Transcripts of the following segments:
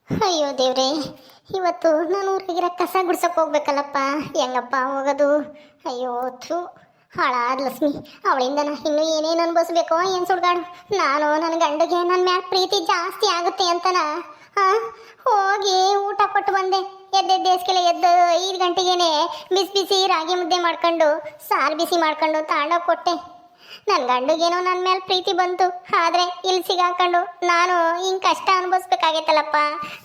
ಅಯ್ಯೋ ದೇವ್ರೆ, ಇವತ್ತು ನಾನು ಊರಾಗಿರೋ ಕಸ ಗುಡ್ಸಕ್ಕೆ ಹೋಗ್ಬೇಕಲ್ಲಪ್ಪ. ಹೆಂಗಪ್ಪ ಹೋಗೋದು? ಅಯ್ಯೋ ಥೂ, ಹಾಳಾದ ಲಕ್ಷ್ಮಿ. ಅವಳಿಂದ ಇನ್ನೂ ಏನೇನು ಅನ್ಭವಿಸ್ಬೇಕೋ ಏನು ಸುಡ್ಗಾಡು. ನಾನು ನನ್ನ ಗಂಡಗೆ ನನ್ನ ಮ್ಯಾಲ ಪ್ರೀತಿ ಜಾಸ್ತಿ ಆಗುತ್ತೆ ಅಂತನ ಹೋಗಿ ಊಟ ಕೊಟ್ಟು ಬಂದೆ. ಎದ್ದೆಸ್ಕೆಲ್ಲ ಎದ್ದು 5 ಗಂಟೆಗೇನೆ ಬಿಸಿ ಬಿಸಿ ರಾಗಿ ಮುದ್ದೆ ಮಾಡ್ಕೊಂಡು ಸಾರು ಬಿಸಿ ಮಾಡ್ಕೊಂಡು ತಗೊಂಡೋಗಿ ಕೊಟ್ಟೆ. ನನ್ನ ಗಂಡಿಗೇನೋ ನನ್ನ ಮೇಲೆ ಪ್ರೀತಿ ಬಂತು, ಆದರೆ ಇಲ್ಲಿ ಸಿಗಾಕೊಂಡು ನಾನು ಹಿಂಗೆ ಕಷ್ಟ ಅನುಭವಿಸ್ಬೇಕಾಗೈತಲ್ಲಪ್ಪ.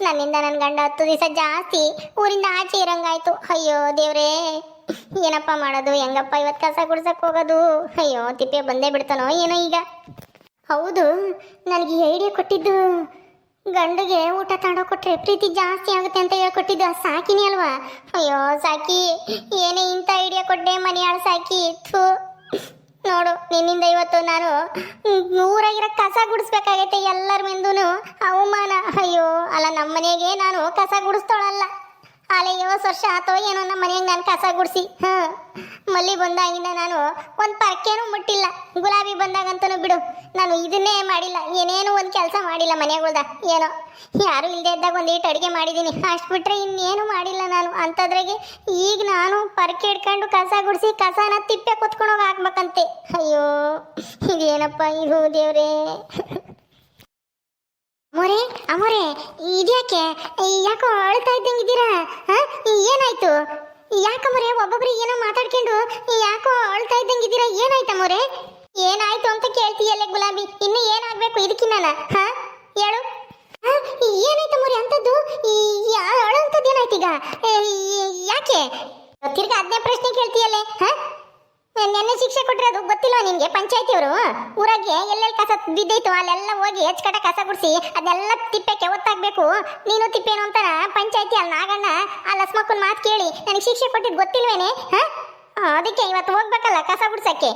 ನನ್ನಿಂದ ನನ್ನ ಗಂಡ 10 ದಿವಸ ಜಾಸ್ತಿ ಊರಿಂದ ಆಚೆ ಇರಂಗಾಯ್ತು. ಅಯ್ಯೋ ದೇವ್ರೇ, ಏನಪ್ಪ ಮಾಡೋದು? ಹೆಂಗಪ್ಪ ಇವತ್ತು ಕಸ ಗುಡ್ಸಕ್ಕೆ ಹೋಗೋದು? ಅಯ್ಯೋ ತಿಪ್ಪೆ ಬಂದೇ ಬಿಡ್ತಾನೋ ಏನೋ ಈಗ. ಹೌದು, ನನಗೆ ಐಡಿಯಾ ಕೊಟ್ಟಿದ್ದು ಗಂಡಿಗೆ ಊಟ ತಗೊಂಡೋ ಕೊಟ್ರೆ ಪ್ರೀತಿ ಜಾಸ್ತಿ ಆಗುತ್ತೆ ಅಂತ ಹೇಳ್ಕೊಟ್ಟಿದ್ದು ಸಾಕಿನಿ ಅಲ್ವಾ? ಅಯ್ಯೋ ಸಾಕಿ, ಏನೇ ಇಂಥ ಐಡಿಯಾ ಕೊಟ್ಟೆ ಮನೆಯಾಳು ಸಾಕಿ. ಥೂ, ನೋಡು ನಿನ್ನಿಂದ ಇವತ್ತು ನಾನು ಊರಾಗಿರೋ ಕಸ ಗುಡಿಸ್ಬೇಕಾಗೈತೆ. ಎಲ್ಲರ ಮುಂದೂ ಅವಮಾನ. ಅಯ್ಯೋ ಅಲ್ಲ, ನಮ್ಮ ಮನೆಗೆ ನಾನು ಕಸ ಗುಡಿಸ್ತೋಳಲ್ಲ. ಅಲ್ಲೇ 50 ವರ್ಷ ಆತೋ ಏನೋ ನಮ್ಮ ಮನೆಯಾಗ ನಾನು ಕಸ ಗುಡಿಸಿ. ಮಲ್ಲಿ ಬಂದಾಗಿಂದ ನಾನು ಒಂದು ಪರ್ಕೇನೂ ಮುಟ್ಟಿಲ್ಲ. ಗುಲಾಬಿ ಬಂದಾಗಂತೂ ಬಿಡು, ನಾನು ಇದನ್ನೇ ಮಾಡಿಲ್ಲ, ಏನೇನು ಒಂದು ಕೆಲಸ ಮಾಡಿಲ್ಲ ಮನೆಗಳ್ದ. ಏನೋ ಯಾರು ಇಲ್ಲದೆ ಇದ್ದಾಗ ಒಂದೀಟು ಅಡುಗೆ ಮಾಡಿದ್ದೀನಿ, ಅಷ್ಟು ಬಿಟ್ಟರೆ ಇನ್ನೇನು ಮಾಡಿಲ್ಲ ನಾನು. ಅಂಥದ್ರಾಗೆ ಈಗ ನಾನು ಪರ್ಕೆ ಹಿಡ್ಕೊಂಡು ಕಸ ಗುಡಿಸಿ ಕಸನ ತಿಪ್ಪೆ ಕುತ್ಕೊಂಡೋಗಿ ಹಾಕ್ಬೇಕಂತೆ. ಅಯ್ಯೋ ಇದೇನಪ್ಪ ಇದು ದೇವ್ರೇ. ಅಮೋರೆ ಅಮೋರೆ, ಇದ್ಯಾಕೆ? ಯಾಕೋ ಅಳ್ತಾ ಇದ್ದಂಗಿದ್ದೀರಾ? ಏನಾಯ್ತು? ಯಾಕಮ್ಮರೆ ಒಬ್ಬೊಬ್ರಿಗೆ ಏನೋ ಮಾತಾಡ್ಕೊಂಡು ಯಾಕೋ ಅಳ್ತಾ ಇದ್ದಂಗಿದ್ದೀರಾ? ಏನಾಯ್ತು ಅಮೋರೆ? ಏನಾಯ್ತು ಅಂತ ಕೇಳ್ತೀಯಲ್ಲ ಗುಲಾಬಿ, ಇನ್ನು ಏನಾಗಬೇಕು ಇದಕ್ಕಿನ್ನ? ಹೇಳು, ಏನಾಯ್ತು ಅಮೋರೆ? ಅಂಥದ್ದು ಅಳಂಥದ್ದು ಏನಾಯ್ತು ಈಗ? ಯಾಕೆ ತಿರ್ಗಾ ಅದನ್ನೇ ಪ್ರಶ್ನೆ ಕೇಳ್ತೀಯಲ್ಲೇ? ನೆನ್ನೆ ಶಿಕ್ಷೆ ಕೊಟ್ಟಿರೋದು ಗೊತ್ತಿಲ್ಲ ನಿನ್ಗೆ? ಪಂಚಾಯತಿಯವರು ಊರಾಗೆ ಎಲ್ಲೆಲ್ಲಿ ಕಸ ಬಿದ್ದೈತು ಅಲ್ಲೆಲ್ಲ ಹೋಗಿ ಹೆಚ್ಕಟ ಕಸ ಗುಡಿಸಿ ಅದೆಲ್ಲ ತಿಪ್ಪೆಕ್ಕೆ ಒತ್ತಾಗಬೇಕು. ನೀನು ತಿಪ್ಪೇನು ಅಂತಾನ ಪಂಚಾಯತಿ ಅಲ್ಲಿ ನಾಗಣ್ಣ ಆ ಲಸ್ಮಕ್ಕನ ಮಾತು ಕೇಳಿ ನನಗೆ ಶಿಕ್ಷೆ ಕೊಟ್ಟಿದ್ದು ಗೊತ್ತಿಲ್ವೇನೆ? ಅದಕ್ಕೆ ಇವತ್ತು ಹೋಗ್ಬೇಕಲ್ಲ ಕಸ ಗುಡ್ಸಕ್ಕೆ.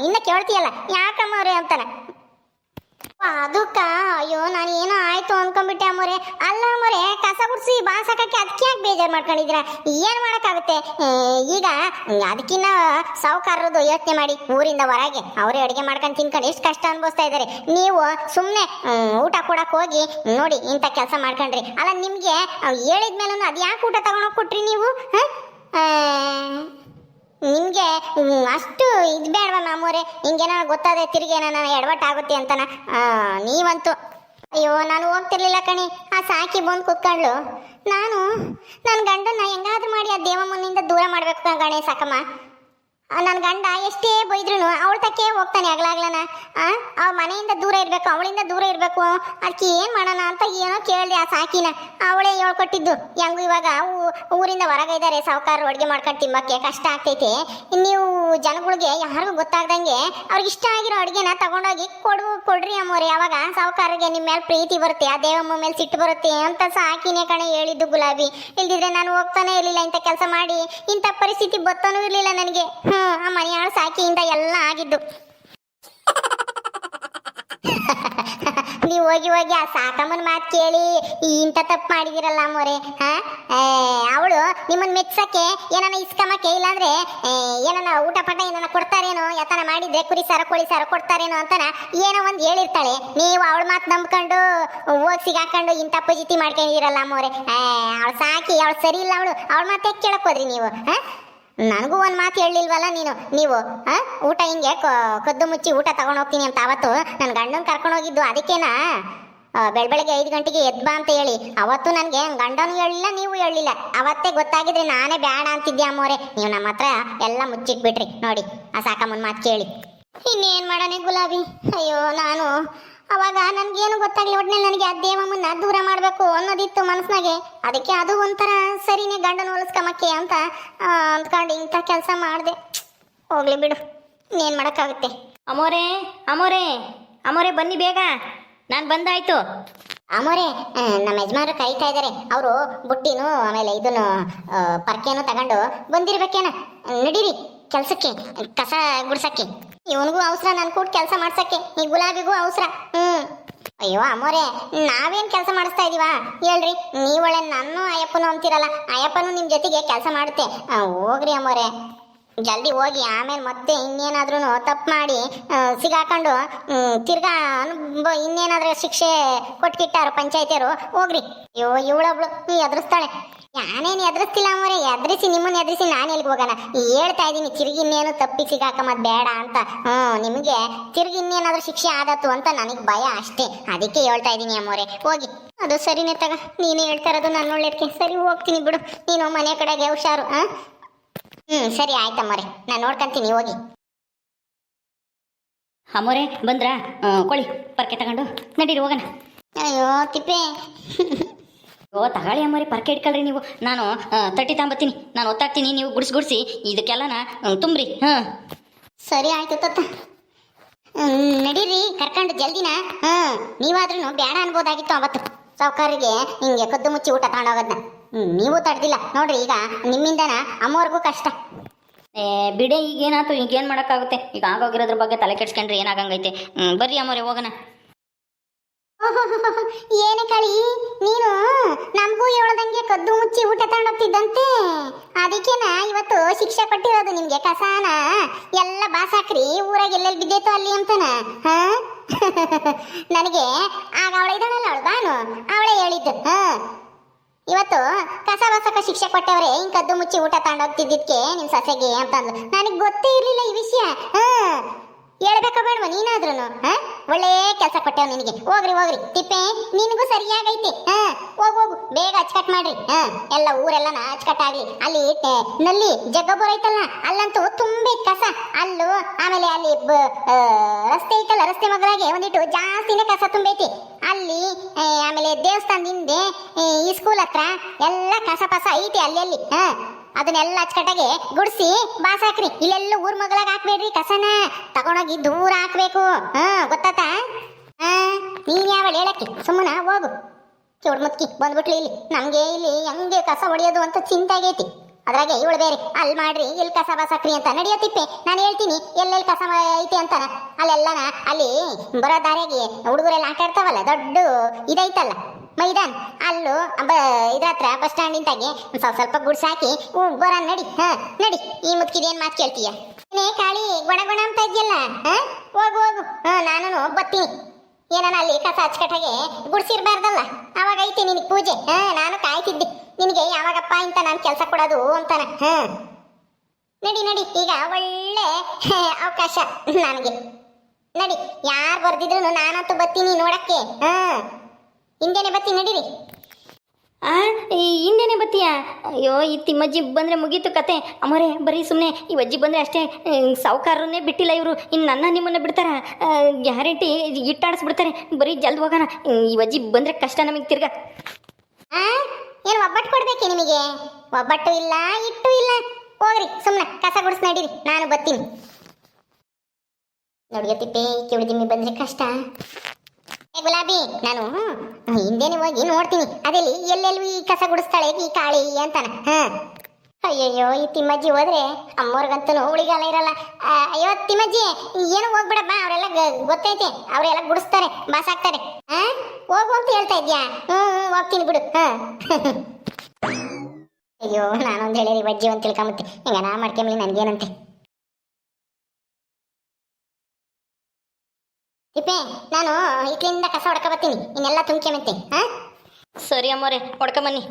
ಇನ್ನ ಕೇಳ್ತೀಯಲ್ಲ ಯಾಕಮ್ಮ ಅವ್ರೆ ಅಂತಾನ. ಅದಕ್ಕ ಅಯ್ಯೋ ನಾನು ಏನೋ ಆಯ್ತು ಅನ್ಕೊಂಡ್ಬಿಟ್ಟೆ ಅಮ್ಮೋರೆ. ಅಲ್ಲ ಅಮ್ಮೋರೆ, ಕಸ ಗುಡಿಸಿ ಬಾಸಕ್ಕೆ ಅದಕ್ಕೆ ಯಾಕೆ ಬೇಜಾರು ಮಾಡ್ಕೊಂಡಿದ್ದೀರಾ? ಏನು ಮಾಡೋಕ್ಕಾಗುತ್ತೆ ಈಗ? ಅದಕ್ಕಿನ್ನ ಸಾವುಕಾರರದು ಯೋಚನೆ ಮಾಡಿ, ಊರಿಂದ ಹೊರಗೆ ಅವರೇ ಅಡುಗೆ ಮಾಡ್ಕೊಂಡು ತಿನ್ಕೊಂಡು ಎಷ್ಟು ಕಷ್ಟ ಅನುಭವಿಸ್ತಾ ಇದ್ದಾರೆ. ನೀವು ಸುಮ್ಮನೆ ಊಟ ಕೊಡಕ್ಕೆ ಹೋಗಿ ನೋಡಿ ಇಂಥ ಕೆಲಸ ಮಾಡ್ಕೊಂಡ್ರಿ. ಅಲ್ಲ ನಿಮಗೆ ಹೇಳಿದ್ಮೇಲೂ ಅದು ಯಾಕೆ ಊಟ ತಗೊಂಡೋಗಿ ಕೊಟ್ರಿ ನೀವು? ನಿಮಗೆ ಅಷ್ಟು ಇದು ಬೇಡವಾ ಮಾಮೂರೆ? ಹಿಂಗೇನೋ ಗೊತ್ತಾದ್ರೆ ತಿರುಗೇನ ಎಡವಟ್ಟಾಗುತ್ತೆ ಅಂತನ ನೀವಂತೂ. ಅಯ್ಯೋ ನಾನು ಹೋಗ್ತಿರ್ಲಿಲ್ಲ ಕಣಿ, ಆ ಸಾಕಿ ಬಂದು ಕೂತ್ಕೊಂಡ್ಲು. ನಾನು ನನ್ನ ಗಂಡನ ಹೆಂಗಾದ್ರೂ ಮಾಡಿ ಆ ದೇವಮ್ಮನಿಂದ ದೂರ ಮಾಡಬೇಕು ಗಣೇ ಸಾಕಮ್ಮ. ನನ್ನ ಗಂಡ ಎಷ್ಟೇ ಬೈದ್ರು ಅವಳ ತಕ್ಕೆ ಹೋಗ್ತಾನೆ ಆಗ್ಲಾಗ್ಲನ. ಅವ ಮನೆಯಿಂದ ದೂರ ಇರಬೇಕು, ಅವಳಿಂದ ದೂರ ಇರಬೇಕು. ಅದಕ್ಕೆ ಏನು ಮಾಡೋಣ ಅಂತ ಏನೋ ಕೇಳಿದೆ ಆ ಸಾಕಿನ. ಅವಳೇ ಹೇಳ್ಕೊಟ್ಟಿದ್ದು. ಹೆಂಗು ಇವಾಗ ಊರಿಂದ ಹೊರಗಿದ್ದಾರೆ ಸಾವುಕಾರರು, ಅಡುಗೆ ಮಾಡ್ಕೊಂಡು ತಿಂಬಕ್ಕೆ ಕಷ್ಟ ಆಗ್ತೈತೆ. ನೀವು ಜನಗಳಿಗೆ ಯಾರಿಗೂ ಗೊತ್ತಾಗ್ದಂಗೆ ಅವ್ರಿಗೆ ಇಷ್ಟ ಆಗಿರೋ ಅಡುಗೆನ ತಗೊಂಡೋಗಿ ಕೊಡ್ರಿ ಅಮ್ಮೋರೆ. ಅವಾಗ ಸಾವುಕಾರರಿಗೆ ನಿಮ್ಮ ಮೇಲೆ ಪ್ರೀತಿ ಬರುತ್ತೆ, ಆ ದೇವಮ್ಮ ಮೇಲೆ ಸಿಟ್ಟು ಬರುತ್ತೆ ಅಂತ ಸಾಕಿನೇ ಕಣೆ ಹೇಳಿದ್ದು ಗುಲಾಬಿ. ಇಲ್ದಿದ್ರೆ ನಾನು ಹೋಗ್ತಾನೆ ಇರಲಿಲ್ಲ ಇಂಥ ಕೆಲಸ ಮಾಡಿ. ಇಂಥ ಪರಿಸ್ಥಿತಿ ಗೊತ್ತಾನೂ ಇರಲಿಲ್ಲ ನನಗೆ. ಆ ಮನೆಯಾಳು ಸಾಕಿಯಿಂದ ಎಲ್ಲ ಆಗಿದ್ದು. ನೀವು ಹೋಗಿ ಹೋಗಿ ಆ ಸಾಕಮ್ಮನ ಮಾತು ಕೇಳಿ ಇಂಥ ತಪ್ಪು ಮಾಡಿದಿರಲ್ಲ ಅಮ್ಮೋರೆ. ಅವಳು ನಿಮ್ಮನ್ನು ಮೆಚ್ಚಕ್ಕೆ ಏನಾನ ಇಸ್ಕಮ್ಮಕ್ಕೆ, ಇಲ್ಲಾಂದ್ರೆ ಏನಾನ ಊಟ ಪಟ ಏನಾನ ಕೊಡ್ತಾರೇನೋ, ಯಾತನ ಮಾಡಿದ್ರೆ ಕುರಿ ಸಾರ ಕೋಳಿ ಸಾರ ಕೊಡ್ತಾರೇನೋ ಅಂತಾನ ಏನೋ ಒಂದು ಹೇಳಿರ್ತಾಳೆ. ನೀವು ಅವಳ ಮಾತು ನಂಬ್ಕೊಂಡು ಹೋಗಿ ಸಿಗಾಕೊಂಡು ಇಂಥ ಪಜಿತಿ ಮಾಡ್ಕೊಂಡಿರಲ್ಲ ಅಮ್ಮೋರೆ. ಅವಳು ಸಾಕಿ, ಅವಳು ಸರಿ ಇಲ್ಲ. ಅವಳ ಮಾತೇ ಕೇಳಕ್ ಹೋದ್ರಿ ನೀವು? ನನಗೂ ಒಂದು ಮಾತು ಹೇಳಿಲ್ವಲ್ಲ ನೀವು ಊಟ ಹಿಂಗೆ ಕದ್ದು ಮುಚ್ಚಿ ಊಟ ತಗೊಂಡು ಹೋಗ್ತೀನಿ ಅಂತ ಅವತ್ತು ನನ್ನ ಗಂಡನ ಕರ್ಕೊಂಡು ಹೋಗಿದ್ದು. ಅದಕ್ಕೇನಾ ಬೆಳಗ್ಗೆ 5 ಗಂಟೆಗೆ ಎದ್ಬಾ ಅಂತ ಹೇಳಿ ಅವತ್ತು ನನಗೆ ಗಂಡನೂ ಹೇಳಿಲ್ಲ, ನೀವು ಹೇಳಿಲ್ಲ. ಅವತ್ತೇ ಗೊತ್ತಾಗಿದ್ರೆ ನಾನೇ ಬೇಡ ಅಂತಿದ್ದೆ ಅಮ್ಮೋರೆ. ನೀವು ನಮ್ಮ ಹತ್ರ ಎಲ್ಲ ಮುಚ್ಚಿಟ್ಬಿಟ್ರಿ ನೋಡಿ ಆ ಸಾಕಮ್ಮನ ಮಾತು ಕೇಳಿ. ಇನ್ನೇನು ಮಾಡೋಣ ಗುಲಾಬಿ? ಅಯ್ಯೋ ನಾನು ಅವಾಗ ನನಗೇನು ಗೊತ್ತಾಗ್ಲಿ, ಒಟ್ಟಿನಲ್ಲಿ ನನಗೆ ಆ ದೇವಮ್ಮನ್ನ ದೂರ ಮಾಡಬೇಕು ಅನ್ನೋದಿತ್ತು ಮನಸ್ಸಿನಾಗೆ. ಅದಕ್ಕೆ ಅದು ಒಂಥರ ಸರಿನೇ ಗಂಡನ ಹೊಲಿಸ್ಕಮ್ಮಕ್ಕೆ ಅಂತ ಅಂದ್ಕೊಂಡು ಇಂಥ ಕೆಲಸ ಮಾಡಿದೆ. ಹೋಗ್ಲಿ ಬಿಡು, ಇನ್ನೇನು ಮಾಡೋಕ್ಕಾಗುತ್ತೆ. ಅಮೋರೆ ಅಮೋರೆ ಅಮೋರೆ ಬನ್ನಿ ಬೇಗ, ನಾನು ಬಂದಾಯ್ತು. ಅಮೋರೆ, ನಮ್ಮ ಯಜಮಾನರು ಕರೀತಾ ಇದ್ದಾರೆ. ಅವರು ಬುಟ್ಟಿನೂ ಆಮೇಲೆ ಇದನ್ನು ಪರ್ಕೆನೂ ತಗೊಂಡು ಬಂದಿರ್ಬೇಕೇನ. ನಡೀರಿ ಕೆಲ್ಸಕ್ಕೆ, ಕಸ ಗುಡ್ಸಕ್ಕೆ. ಇವನಿಗೂ ಅವಸರ, ನನ್ನ ಕೂಡ ಕೆಲಸ ಮಾಡ್ಸಕ್ಕೆ, ಈ ಗುಲಾಬಿಗೂ ಅವಸರ. ಅಯ್ಯೋ ಅಮ್ಮೋರೆ, ನಾವೇನು ಕೆಲಸ ಮಾಡಿಸ್ತಾ ಇದೀವ ಹೇಳ್ರಿ? ನೀವೊಳ್ಳೆ ನನ್ನ ಅಯ್ಯಪ್ಪನು ಅಂತೀರಲ್ಲ, ಅಯ್ಯಪ್ಪನು ನಿಮ್ಮ ಜೊತೆಗೆ ಕೆಲಸ ಮಾಡುತ್ತೆ. ಹೋಗ್ರಿ ಅಮ್ಮೋರೆ. ಜಲ್ದಿ ಹೋಗಿ ಆಮೇಲೆ ಮತ್ತೆ ಇನ್ನೇನಾದ್ರೂ ತಪ್ಪು ಮಾಡಿ ಸಿಗಾಕೊಂಡು ತಿರ್ಗಾ ಇನ್ನೇನಾದ್ರೂ ಶಿಕ್ಷೆ ಕೊಟ್ಕಿಟ್ಟಾರು ಪಂಚಾಯತಿಯರು ಹೋಗ್ರಿ. ಅಯ್ಯೋ ಇವಳೊಬ್ಳು ಎದುರಿಸ್ತಾಳೆ. ನಾನೇನು ಎದುರಿಸ್ತಿಲ್ಲ ಅವರೇ, ಎದುರಿಸಿ ನಿಮ್ಮನ್ನ ಎದುರಿಸಿ ನಾನು ಎಲ್ಲಿಗೆ ಹೋಗೋಣ. ಹೇಳ್ತಾ ಇದ್ದೀನಿ ತಿರ್ಗಿ ಇನ್ನೇನು ತಪ್ಪಿ ಸಿಗಾಕಮದ್ ಬೇಡ ಅಂತ. ನಿಮಗೆ ತಿರ್ಗಿ ಇನ್ನೇನಾದ್ರೂ ಶಿಕ್ಷೆ ಆದತ್ತು ಅಂತ ನನಗೆ ಭಯ ಅಷ್ಟೇ, ಅದಕ್ಕೆ ಹೇಳ್ತಾ ಇದ್ದೀನಿ ಅಮ್ಮೋರೆ ಹೋಗಿ. ಅದು ಸರಿನೇ ತಗ, ನೀನು ಹೇಳ್ತಾ ಇರೋದು ನನ್ನ ಒಳ್ಳೇದಕ್ಕೆ. ಸರಿ ಹೋಗ್ತೀನಿ ಬಿಡು, ನೀನು ಮನೆ ಕಡೆಗೆ ಹುಷಾರು. ಸರಿ ಆಯ್ತಮ್ಮೋರೆ, ನಾನು ನೋಡ್ಕೊಂತೀನಿ ಹೋಗಿ. ಅಮ್ಮೋರೆ ಬಂದ್ರಾ? ಕೊಳಿ ಪರ್ಕೆ ತಗೊಂಡು ನಡೀರಿ ಹೋಗೋಣ. ಅಯ್ಯೋ ತಿಪ್ಪೆ ತಗೊಳ್ಳಿ ಅಮ್ಮೋರೆ, ಪರ್ಕೆ ಇಟ್ಕೊಳ್ರಿ ನೀವು. ನಾನು ತಟ್ಟಿ ತಗೊಂಬತ್ತೀನಿ, ನಾನು ಒತ್ತಾಗ್ತೀನಿ, ನೀವು ಗುಡಿಸಿ ಇದಕ್ಕೆಲ್ಲನ ತುಂಬ್ರಿ. ಸರಿ ಆಯ್ತು ತತ್ತ, ನಡೀರಿ ಕರ್ಕೊಂಡು ಜಲ್ದಿನ. ನೀವಾದ್ರೂ ಬೇಡ ಅನ್ಬೋದಾಗಿತ್ತು ಅವತ್ತು ಸಾವುಕಾರಿಗೆ ಹಿಂಗೆ ಕದ್ದು ಮುಚ್ಚಿ ಊಟ ತಗೊಂಡೋಗೋದನ್ನ. ನೀವು ತಡ್ದಿಲ್ಲ ನೋಡ್ರಿ, ಈಗ ನಿಮ್ಮಿಂದನ ಅಮ್ಮವ್ರಿಗೂ ಕಷ್ಟ. ಬಿಡೆ ಈಗೇನಾಯ್ತು, ಈಗೇನು ಮಾಡೋಕ್ಕಾಗುತ್ತೆ? ಈಗ ಆಗೋಗಿರೋದ್ರ ಬಗ್ಗೆ ತಲೆ ಕೆಡ್ಸ್ಕೊಂಡ್ರೆ ಏನಾಗಂಗೈತೆ. ಬರ್ರಿ ಅಮ್ಮೋರೆ ಹೋಗೋಣ. ಏನೇ ಕಳಿ, ನೀನು ನಮಗೂ ಹೇಳದಂಗೆ ಕದ್ದು ಮುಚ್ಚಿ ಊಟ ತಗೊಂಡೋಗ್ತಿದ್ದಂತೆ. ಅದಕ್ಕೇನ ಇವತ್ತು ಶಿಕ್ಷೆ ಕೊಟ್ಟಿರೋದು ನಿಮ್ಗೆ. ಕಸಾನ ಎಲ್ಲ ಬಾಸಾಕ್ರಿ ಊರಾಗ ಎಲ್ಲೆಲ್ಲಿ ಬಿದ್ದೈತೋ ಅಲ್ಲಿ ಅಂತಾನ. ನನಗೆ ಆಗ ಅವಳ ಇದ್ದಾಳಲ್ಲ, ಅವಳು ಬಾನು, ಅವಳೇ ಹೇಳಿದ್ದು. ಇವತ್ತು ಕಸ ಬಸಕ ಶಿಕ್ಷೆ ಕೊಟ್ಟವ್ರೆ, ಹಿಂಗ್ ಕದ್ದು ಮುಚ್ಚಿ ಊಟ ತಗೊಂಡೋಗ್ತಿದ್ದಕ್ಕೆ ನಿಮ್ ಸೊಸೆಗೆ ಅಂತಂದ್ಲು. ನನಗೆ ಗೊತ್ತೇ ಇರ್ಲಿಲ್ಲ ಈ ವಿಷಯ. ಹೇಳ್ಬೇಕ ಬೇಡವ ನೀನಾದ್ರೂ? ಒಳ್ಳೆ ಕೆಲಸ ಕೊಟ್ಟೆವ್ ನಿನಗೆ. ಹೋಗ್ರಿ ಹೋಗ್ರಿ ತಿಪ್ಪೆ, ನಿನಗೂ ಸರಿಯಾಗೈತಿ. ಹೋಗು ಬೇಗ ಅಚ್ಚಕಟ್ ಮಾಡ್ರಿ. ಎಲ್ಲ ಊರೆಲ್ಲನ ಅಚ್ಚಕಟ್ ಆಗ್ಲಿ. ಅಲ್ಲಿ ನಲ್ಲಿ ಜಗ್ಗಬ್ಬರ ಐತಲ್ಲ, ಅಲ್ಲಂತೂ ತುಂಬಿ ಕಸ. ಅಲ್ಲೂ ಆಮೇಲೆ ಅಲ್ಲಿ ರಸ್ತೆ ಐತಲ್ಲ, ರಸ್ತೆ ಮಗಲಾಗೆ ಒಂದಿಟ್ಟು ಜಾಸ್ತಿನೇ ಕಸ ತುಂಬೈತಿ ಅಲ್ಲಿ. ಆಮೇಲೆ ದೇವಸ್ಥಾನದಿಂದ ಈ ಸ್ಕೂಲ್ ಹತ್ರ ಎಲ್ಲ ಕಸ ಪಸ ಐತಿ ಅಲ್ಲಿ. ಅದನ್ನೆಲ್ಲ ಅಚ್ಚಕಟ್ಟಾಗಿ ಗುಡ್ಸಿ ಬಾಸಾಕ್ರಿ. ಇಲ್ಲೆಲ್ಲ ಊರ್ ಮಗಳಾಗ ಹಾಕ್ಬೇಡ್ರಿ ಕಸನ, ತಗೊಂಡೋಗಿ ದೂರ ಹಾಕ್ಬೇಕು. ಗೊತ್ತಾತ? ನೀನ್ ಯಾವಳು ಹೇಳಕ್ಕೆ? ಸುಮ್ಮನ ಹೋಗು. ಚೂಡ್ ಮುತ್ಕಿ ಬಂದ್ಬಿಟ್ಲಿ ಇಲ್ಲಿ. ನಮ್ಗೆ ಇಲ್ಲಿ ಹೆಂಗೆ ಕಸ ಹೊಡೆಯೋದು ಅಂತ ಚಿಂತೆ ಆಗೈತಿ. ಅದ್ರಾಗೆ ಇವಳು ಬೇರೆ ಅಲ್ಲಿ ಮಾಡ್ರಿ ಇಲ್ಲಿ ಕಸ ಬಾಸಾಕ್ರಿ ಅಂತ. ನಡೆಯೋ ತಿಪ್ಪೆ, ನಾನು ಹೇಳ್ತೀನಿ ಎಲ್ಲೆಲ್ಲಿ ಕಸ ಐತಿ ಅಂತಾನ. ಅಲ್ಲೆಲ್ಲನ ಅಲ್ಲಿ ಬರೋ ದಾರಿಯಾಗಿ ಹುಡುಗರೆಲ್ಲ ಆಟ ಆಡ್ತಾವಲ್ಲ, ದೊಡ್ಡ ಇದೈತಲ್ಲ ಮೈದಾನ್, ಅಲ್ಲೂ ಇದ್ರ ಹತ್ರ ಬಸ್ ಸ್ಟ್ಯಾಂಡ್ ಇಂತಾಗೆ ಸ್ವಲ್ಪ ಗುಡ್ಸಾಕಿ ಬರ. ನಡಿ ನಡಿ. ಈ ಮುದ್ಕಿದೇನ್ ಮಾತು ಕೇಳ್ತೀಯ? ಕಾಳಿ ಗೊಣ ಗೊಣ ಅಂತ ಇದೆಯಲ್ಲ, ಹೋಗು ಹೋಗು. ನಾನು ಬತ್ತೀನಿ. ಏನಾನ ಅಲ್ಲಿ ಕಸ ಅಚ್ಚಕಟ್ಟಾಗೆ ಗುಡ್ಸಿರ್ಬಾರ್ದಲ್ಲ, ಅವಾಗ ಐತಿ ನಿನಗೆ ಪೂಜೆ. ನಾನು ಕಾಯ್ತಿದ್ದೆ ನಿನಗೆ ಯಾವಾಗಪ್ಪ ಇಂತ ನಾನು ಕೆಲಸ ಕೊಡೋದು ಅಂತಾನ. ನಡಿ ನಡಿ, ಈಗ ಒಳ್ಳೆ ಅವಕಾಶ ನನಗೆ. ನಡಿ, ಯಾರು ಬರ್ದಿದ್ರು ನಾನಂತೂ ಬತ್ತೀನಿ ನೋಡಕ್ಕೆ. ಹಿಂದೆನೆ ಬತ್ತಿ, ನಡೀರಿ. ಹಿಂದೆನೆ ಬತ್ತೀಯಾ? ಅಯ್ಯೋ, ಈ ತಿಮ್ಮಜ್ಜಿ ಬಂದರೆ ಮುಗೀತು ಕತೆ. ಅಮ್ಮರೇ ಬರೀ ಸುಮ್ಮನೆ ಈ ಅಜ್ಜಿ ಬಂದರೆ ಅಷ್ಟೇ, ಸಾವುಕಾರನ್ನೇ ಬಿಟ್ಟಿಲ್ಲ ಇವರು. ಇನ್ನು ನಿಮ್ಮನ್ನು ಬಿಡ್ತಾರ? ಗ್ಯಾರಂಟಿ ಇಟ್ಟಾಡಿಸ್ಬಿಡ್ತಾರೆ. ಬರೀ ಜಲ್ದಿ ಹೋಗೋಣ, ಈ ಅಜ್ಜಿ ಬಂದರೆ ಕಷ್ಟ ನಮಗೆ ತಿರ್ಗಾ. ಏನು ಒಬ್ಬಟ್ಟು ಕೊಡ್ಬೇಕೆ ನಿಮಗೆ? ಒಬ್ಬಟ್ಟು ಇಲ್ಲ, ಇಟ್ಟು ಇಲ್ಲ. ಹೋಗ್ರಿ ಸುಮ್ಮನೆ ಕಸ ಗುಡಿಸ್ ನಡೀರಿ, ನಾನು ಬತ್ತೀನಿ. ನೋಡಿ ತಿಪ್ಪೆ, ಕಿವಿಡಿದಿಮ್ಮಿ ಬಂದರೆ ಕಷ್ಟ. ಗುಲಾಬಿ, ನಾನು ಹಿಂದೆನೆ ಹೋಗಿ ನೋಡ್ತೀನಿ ಅದೆಲ್ಲಿ ಎಲ್ಲೆಲ್ಲಿ ಕಸ ಗುಡಿಸ್ತಾಳೆ ಈ ಕಾಳಿ ಅಂತಾನ. ಅಯ್ಯಯ್ಯೋ, ಈ ತಿಮ್ಮಜ್ಜಿ ಹೋದ್ರೆ ಅಮ್ಮವ್ರಿಗಂತೂ ಉಳಿಗಾಲ ಇರಲ್ಲ. ಅಯ್ಯೋ ತಿಮ್ಮಜ್ಜಿ, ಏನು ಹೋಗ್ಬಿಡಪ್ಪ, ಅವರೆಲ್ಲ ಗೊತ್ತೈತೆ, ಅವರೆಲ್ಲ ಗುಡಿಸ್ತಾರೆ, ಬಾಸಾಕ್ತಾರೆ. ಹೋಗು ಅಂತ ಹೇಳ್ತಾ ಇದ್ಯಾ? ಹೋಗ್ತೀನಿ ಬಿಡು. ಅಯ್ಯೋ, ನಾನೊಂದು ಹೇಳಿರಿ ವಜ್ಜಿ ಅಂತ ತಿಳ್ಕೊಂಬತ್ತೆ. ಹಿಂಗ ನಾ ಮಾಡ್ಕೊಂಬಲಿ, ನನ್ಗೇನಂತೆ. ತಿಪ್ಪೆ, ನಾನು ಇಟ್ಲಿಂದ ಕಸ ಹೊಡ್ಕೊ ಬರ್ತೀನಿ, ಇನ್ನೆಲ್ಲ ತುಂಬ್ಕೊಂಬತ್ತೆ. ಸರಿ ಅಮ್ಮೋರೆ, ಹೊಡ್ಕೊಂಬನ್ನಿ.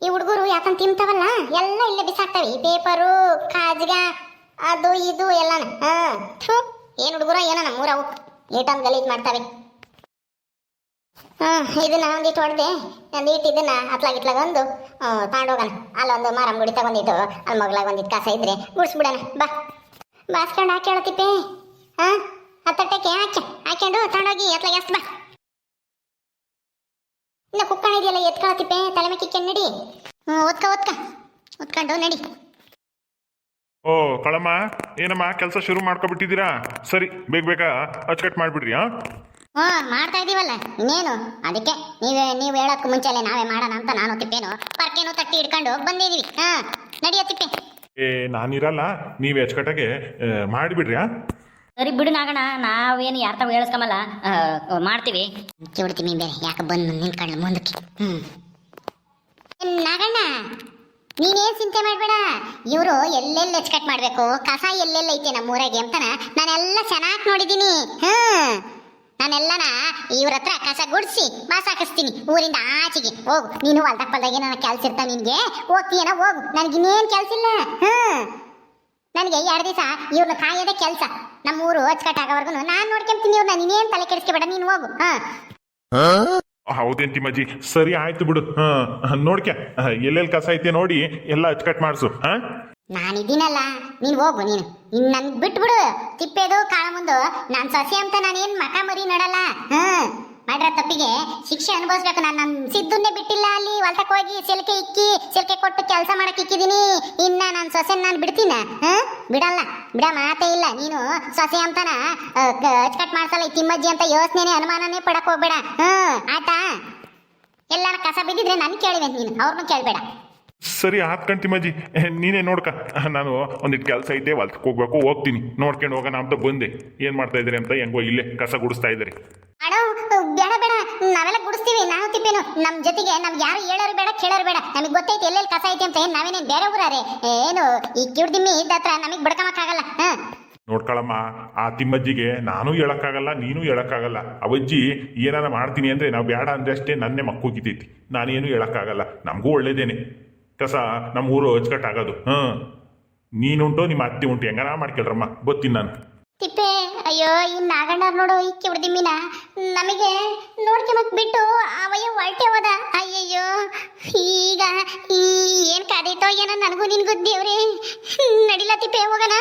ಈ ಹುಡುಗರು ಯಾಕಂತ ತಿಂತಾವಲ್ಲ, ಎಲ್ಲ ಇಲ್ಲೇ ಬಿಸಾಕ್ತವೆ. ಈ ಪೇಪರು, ಕಾಜ್ಗ, ಅದು ಇದು ಎಲ್ಲಾನ. ಏನು ಹುಡುಗರ ಏನೋ ನಮ್ಮೂರವು ನೀಟೊಂದು ಗಲೀಜ್ ಮಾಡ್ತಾವೆ. ಇದನ್ನ ಒಂದಿಟ್ಟು ಹೊಡೆದೆ, ಒಂದಿಟ್ಟು ಇದನ್ನ ಅತ್ಲಾಗಿತ್ಲಾಗ ಒಂದು ತಗೊಂಡೋಗೋಣ. ಅಲ್ಲೊಂದು ಮಾರಮ್ಮ ಗುಡಿ ತಗೊಂಡಿತ್ತು, ಅಲ್ಲಿ ಮಗ್ಲಾಗ ಒಂದಿಟ್ಟು ಕಸ ಇದ್ರೆ ಗುಡಿಸ್ಬಿಡೋಣ. ಬಾ, ಬಾಸ್ಕೊಂಡು ಹಾಕ್ಯಾಳ ತಿಪ್ಪೆ. ಹತ್ತಟ್ಟಕ್ಕೆ ಹಾಕ್ಕೊಂಡು ತಗೊಂಡೋಗಿ ಎತ್ಲಾಗ ಎಸ್. ಬಾ, ಇನ್ನು ಕುಕ್ಕಣ ಇದೆಯಲ್ಲ, ಎತ್ಕೊಳ್ಳೋ ತಿಪ್ಪೆ, ತಲೆ ಮೇಲೆ ನಡಿ. ಓದ್ಕೊಂಡು ನಡಿ. ಓ ಕಳಮ್ಮ, ಏನಮ್ಮ ಕೆಲಸ ಶುರು ಮಾಡ್ಕೊಬಿಟ್ಟಿದ್ದೀರಾ? ಸರಿ, ಬೇಗ ಅಚ್ಚಕಟ್ ಮಾಡಿಬಿಡ್ರಿ. ಮಾಡ್ತಾ ಇದೀವಲ್ಲ, ಇನ್ನೇನು. ಅದಕ್ಕೆ ನೀವು ಹೇಳೋದಕ್ಕೂ ಮುಂಚೆಲೆ ನಾವೇ ಮಾಡೋಣ ಅಂತ ನಾನು ತಿಪ್ಪೇನು ಪರ್ಕೆನೂ ತಟ್ಟಿ ಹಿಡ್ಕೊಂಡು ಬಂದಿದೀವಿ. ನಡಿಯ ತಿಪ್ಪೆ. ನಾನಿರಲ್ಲ, ನೀವೇ ಅಚ್ಚಕಟ್ಟಾಗೆ ಮಾಡಿಬಿಡ್ರಿ. ಸರಿ ಬಿಡು ನಾಗಣ್ಣ, ನಾವೇನು ಯಾರ ತಾವು ಹೇಳಿಸ್ಕೊಂಬಲ್ಲ, ಮಾಡ್ತೀವಿ. ಚೂಡ್ತೀನಿ ಬೇರೆ ಯಾಕೆ ಬಂದು ನಿಂತ್ಕೊಳ್ಳ ಮುಂದಕ್ಕೆ. ನಾಗಣ್ಣ, ನೀನೇನ್ ಚಿಂತೆ ಮಾಡ್ಬೇಡ. ಇವರು ಎಲ್ಲೆಲ್ಲಿ ಕಟ್ ಮಾಡ್ಬೇಕು, ಕಸ ಎಲ್ಲೆಲ್ಲ ಐತೆ ನಮ್ಮೂರಾಗೆ ಅಂತನ ನಾನೆಲ್ಲ ಚೆನ್ನಾಗಿ ನೋಡಿದೀನಿ. ನಾನೆಲ್ಲನ ಇವ್ರ ಹತ್ರ ಕಸ ಗುಡಿಸಿ ಬಾಸ್ ಹಾಕಿಸ್ತೀನಿ. ಊರಿಂದ ಆಚೆಗೆ ಹೋಗು ನೀನು. ಹೊಲ್ದಾಗ ಪಲ್ದಾಗ ನನ್ನ ಕೆಲ್ಸ ಇರ್ತಾವ ನಿನ್ಗೆ, ಹೋಗ್ತೀಯನ ಹೋಗು. ನನಗಿನ್ನೇನು ಕೆಲ್ಸ ಇಲ್ಲ. ನನಗೆ 2 ದಿವಸ ಇವ್ರನ್ನ ಕಾಯೋದೇ ಕೆಲಸ. ನಮ್ಮೂರು ಅಚ್ಚುಕಟ್ಟಾಗೋವರೆಗೂ ನಾನು ನೋಡ್ಕೊಂತೀನಿ ಇವ್ರನ್ನ. ನೀನೇನು ತಲೆ ಕೆಡಿಸ್ಕೊಬೇಡ, ನೀನು ಹೋಗು. ಹೌದೇನ್ ತಿಮ್ಮಜ್ಜಿ, ಸರಿ ಆಯ್ತು ಬಿಡು. ನೋಡ್ಕ್ಯ ಎಲ್ಲೆಲ್ಲಿ ಕಸ ಐತೆ ನೋಡಿ ಎಲ್ಲ ಅಚ್ಚುಕಟ್ಟು ಮಾಡಿಸು. ನಾನಿದ್ದೀನಲ್ಲ, ನೀನು ಹೋಗು. ನೀನು ಇನ್ನು ನನ್ಗೆ ಬಿಟ್ಬಿಡು. ತಿಪ್ಪೇದು ಕಾಳ ಮುಂದು ನಾನು ಸೊಸೆ ಅಂತ ನಾನೇನು ಮಕ ಮರಿ ನೋಡಲ್ಲ. ಮಾಡ್ರ ತಪ್ಪಿಗೆ ಶಿಕ್ಷೆ ಅನುಭವಿಸ್ಬೇಕು. ನಾನು ನನ್ನ ಸಿದ್ದುನ್ನೇ ಬಿಟ್ಟಿಲ್ಲ. ಅಲ್ಲಿ ಹೊಲ್ತಕ್ಕೆ ಹೋಗಿ ಸಿಲ್ಕೆ ಕೊಟ್ಟು ಕೆಲಸ ಮಾಡಕ್ ಇಕ್ಕಿದೀನಿ. ಇನ್ನ ನನ್ನ ಸೊಸೆ ನಾನು ಬಿಡ್ತೀನ? ಬಿಡಲ್ಲ, ಬಿಡ ಮಾತೇ ಇಲ್ಲ. ನೀನು ಸೊಸೆ ಅಂತನ ಅಚ್ಚುಕಟ್ಟು ಮಾಡ್ಸಲ್ಲ ಈ ತಿಮ್ಮಜ್ಜಿ ಅಂತ ಯೋಚನೆ ಅನುಮಾನನೇ ಪಡಕ್ ಹೋಗ್ಬೇಡ. ಆಯ್ತಾ? ಎಲ್ಲಾರ ಕಸ ಬಿದ್ದಿದ್ರೆ ನನ್ ಕೇಳಿವೆ, ನೀನು ಅವ್ರನ್ನೂ ಕೇಳಬೇಡ. ಸರಿ ಆತ್ಕಂಡ್ ತಿಮ್ಮಜ್ಜಿ, ನೀನೇ ನೋಡ್ಕ. ನಾನು ಒಂದಿಟ್ಟು ಕೆಲಸ ಐತೆ ಹೊಲ್ತಕ್ಕೆ ಹೋಗ್ಬೇಕು, ಹೋಗ್ತೀನಿ. ನೋಡ್ಕೊಂಡು ಹೋಗೋಣ ಅಂತ ಬಂದೆ. ಏನು ಮಾಡ್ತಾ ಇದ್ದೀರಿ ಅಂತ ಹೆಂಗೋ ಇಲ್ಲೇ ಕಸ ಗುಡಿಸ್ತಾ ಇದ್ದೀರಿ. ಅಣ್ಣ ಬೇಡ ಬೇಡ, ನಾವೆಲ್ಲ ಗುಡಿಸ್ತೀವಿ. ನಾವು ತಿಪ್ಪೇನು ನಮ್ಮ ಜೊತೆಗೆ ನಮ್ಗೆ ಯಾರು ಹೇಳೋರು ಬೇಡ ಕೇಳೋರು ಬೇಡ. ನಮಗೆ ಗೊತ್ತೈತೆ ಎಲ್ಲೆಲ್ಲಿ ಕಸ ಐತೆ ಅಂತ. ಏನು ನಾವೇನೇನು ಬೇರೆ ಊರಾರೆ? ಏನು ಈ ಕಿಡ್ದಿಮ್ಮಿ ಇದ್ದ ಹತ್ರ ನಮಗೆ ಬಡ್ಕಮಕ್ಕಾಗಲ್ಲ. ನೋಡ್ಕೊಳಮ್ಮ, ಆ ತಿಮ್ಮಜ್ಜಿಗೆ ನಾನು ಹೇಳಕ್ಕಾಗಲ್ಲ, ನೀನು ಹೇಳಕ್ಕಾಗಲ್ಲ. ಅವಜ್ಜಿ ಏನಾರ ಮಾಡ್ತೀನಿ ಅಂದರೆ ನಾವು ಬೇಡ ಅಂದ್ರೆ ಅಷ್ಟೇ ನನ್ನೇ ಮಕ್ಕೋಗಿತೈತಿ. ನಾನೇನು ಹೇಳಕ್ಕಾಗಲ್ಲ. ನಮಗೂ ಒಳ್ಳೇದೇನೆ ಕಸ ನಮ್ಮ ಊರು ಅಚ್ಚುಕಟ್ಟಾಗೋದು. ನೀನುಂಟು ನಿಮ್ಮ ಅತ್ತೆ ಉಂಟು, ಹೆಂಗಾರ ಮಾಡ್ಕೊಳ್ರಮ್ಮ, ಗೊತ್ತೀನಿ ನಾನು. ತಿಪ್ಪೆ ಅಯ್ಯೋ, ಈ ನಾಗಣ್ಣ ನೋಡು ಈ ಕಿಡ್ದಿಮ್ಮಿನ ನಮಗೆ ನೋಡ್ಕೊಂಬಕ್ ಬಿಟ್ಟು ಅವಯ್ಯ ಹೊರಟೆ ಹೋದ. ಅಯ್ಯಯ್ಯೋ, ಈಗ ಏನು ಕದೀತೋ ಏನೋ ನನಗೂ ನಿನ್ಗೂ ದೇವ್ರಿ. ನಡಿಲ್ಲ ತಿಪ್ಪೆ, ಹೋಗೋಣ.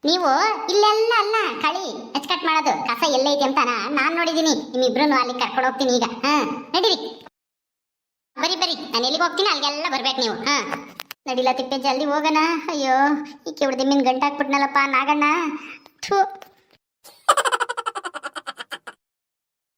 ನೀವು ಇಲ್ಲೆಲ್ಲ ಅಲ್ಲ ಕಳಿ ಅಚ್ಚುಕಟ್ಟು ಮಾಡೋದು. ಕಸ ಎಲ್ಲೈತೆ ಅಂತಾನ ನಾನು ನೋಡಿದ್ದೀನಿ. ನಿಮ್ಮಿಬ್ರು ಅಲ್ಲಿ ಕರ್ಕೊಂಡು ಹೋಗ್ತೀನಿ ಈಗ. ನಡೀರಿ, ಬರಿ ನಾನು ಎಲ್ಲಿಗೆ ಹೋಗ್ತೀನಿ ಅಲ್ಲಿಗೆಲ್ಲ ಬರ್ಬೇಕು ನೀವು. ನಡಿಲ್ಲ ತಿಪ್ಪೆ, ಜಲ್ದಿ ಹೋಗೋಣ. ಅಯ್ಯೋ, ಈ ಕಿಡ್ದಿಮ್ಮಿನ ಗಂಟಾಕ್ಬಿಟ್ನಲ್ಲಪ್ಪ ನಾಗಣ್ಣ. ಥೂ.